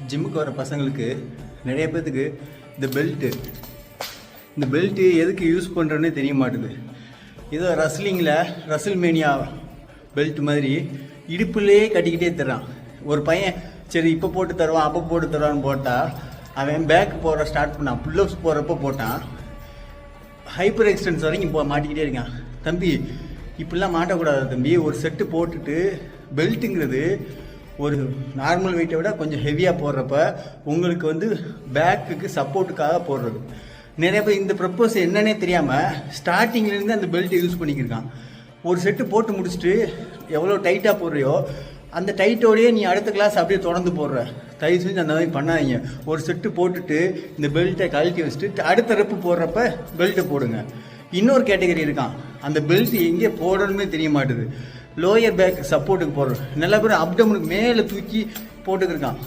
ஜிம்முக்கு வர பசங்களுக்கு நிறைய பேர்த்துக்கு இந்த பெல்ட்டு எதுக்கு யூஸ் பண்ணுறோன்னே தெரிய மாட்டுது. ஏதோ ரசில்மேனியா பெல்ட் மாதிரி இடுப்புலேயே கட்டிக்கிட்டே தர்றான். ஒரு பையன் சரி இப்போ போட்டு தருவான் அப்போ போட்டு தருவான்னு போட்டால் அவன் பேக் போகிற ஸ்டார்ட் பண்ணான். புல்லப்ஸ் போகிறப்போ போட்டான், ஹைப்பர் எக்ஸ்டென்ஸ் வரைக்கும் இப்போ மாட்டிக்கிட்டே இருக்கான். தம்பி இப்படிலாம் மாட்டக்கூடாது தம்பி. ஒரு செட்டு போட்டுட்டு பெல்ட்டுங்கிறது ஒரு நார்மல் வெயிட்டை விட கொஞ்சம் ஹெவியாக போடுறப்ப உங்களுக்கு பேக்குக்கு சப்போர்ட்டுக்காக போடுறது. நிறைய பேர் இந்த ப்ரப்போஸ் என்னன்னே தெரியாமல் ஸ்டார்டிங்லேருந்து அந்த பெல்ட்டை யூஸ் பண்ணிக்கிருக்கான். ஒரு செட்டு போட்டு முடிச்சுட்டு எவ்வளோ டைட்டாக போடுறியோ அந்த டைட்டோடையே நீ அடுத்த கிளாஸ் அப்படியே தொடர்ந்து போடுற. தயவு செஞ்சு அந்த மாதிரி பண்ணாதீங்க. ஒரு செட்டு போட்டுட்டு இந்த பெல்ட்டை கழட்டி வச்சுட்டு அடுத்த ரெப்பு போடுறப்ப பெல்ட்டை போடுங்க. இன்னொரு கேட்டகரி இருக்கான், அந்த பெல்ட் எங்கே போடணுமே தெரிய மாட்டுது. லோயர் பேக் சப்போர்ட்டுக்கு போடுறோம். நல்ல பேர் அப்டமனுக்கு மேலே தூக்கி போட்டுக்கிருக்கான்.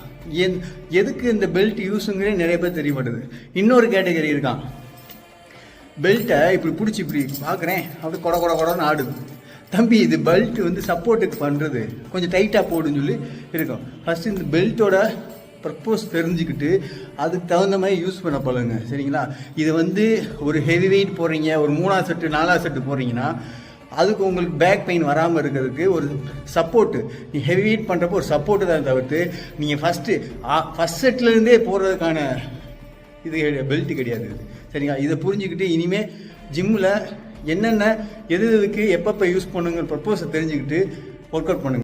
எதுக்கு இந்த பெல்ட் யூஸுங்கிறே நிறைய பேர் தெரிய மாட்டுது. இன்னொரு கேட்டகரி இருக்கான், பெல்ட்டை இப்படி பிடிச்சி இப்படி பார்க்குறேன் அப்படி கொடன்னு ஆடுது. தம்பி இது பெல்ட் சப்போர்ட்டுக்கு பண்ணுறது, கொஞ்சம் டைட்டாக போடுன்னு சொல்லி இருக்கும். ஃபஸ்ட்டு இந்த பெல்ட்டோட ப்ரப்போஸ் தெரிஞ்சுக்கிட்டு அதுக்கு தகுந்த மாதிரி யூஸ் பண்ண பழகுங்க, சரிங்களா? இது ஒரு ஹெவி வெயிட் போடுறீங்க, ஒரு 3ஆவது செட்டு 4ஆவது செட்டு போடுறீங்கன்னா அதுக்கு உங்களுக்கு பேக் பெயின் வராமல் இருக்கிறதுக்கு ஒரு சப்போர்ட்டு, நீ ஹெவி வெயிட் பண்ணுறப்போ ஒரு சப்போர்ட்டு தான் தவிர்த்து நீங்கள் ஃபஸ்ட் செட்லேருந்தே போடுறதுக்கான இது பெல்ட்டு கிடையாது, சரிங்களா? இதை புரிஞ்சுக்கிட்டு இனிமேல் ஜிம்மில் என்னென்ன எதுக்கு எப்பப்போ யூஸ் பண்ணுங்கிற ப்ரப்போஸை தெரிஞ்சுக்கிட்டு ஒர்க் அவுட் பண்ணுங்கள்.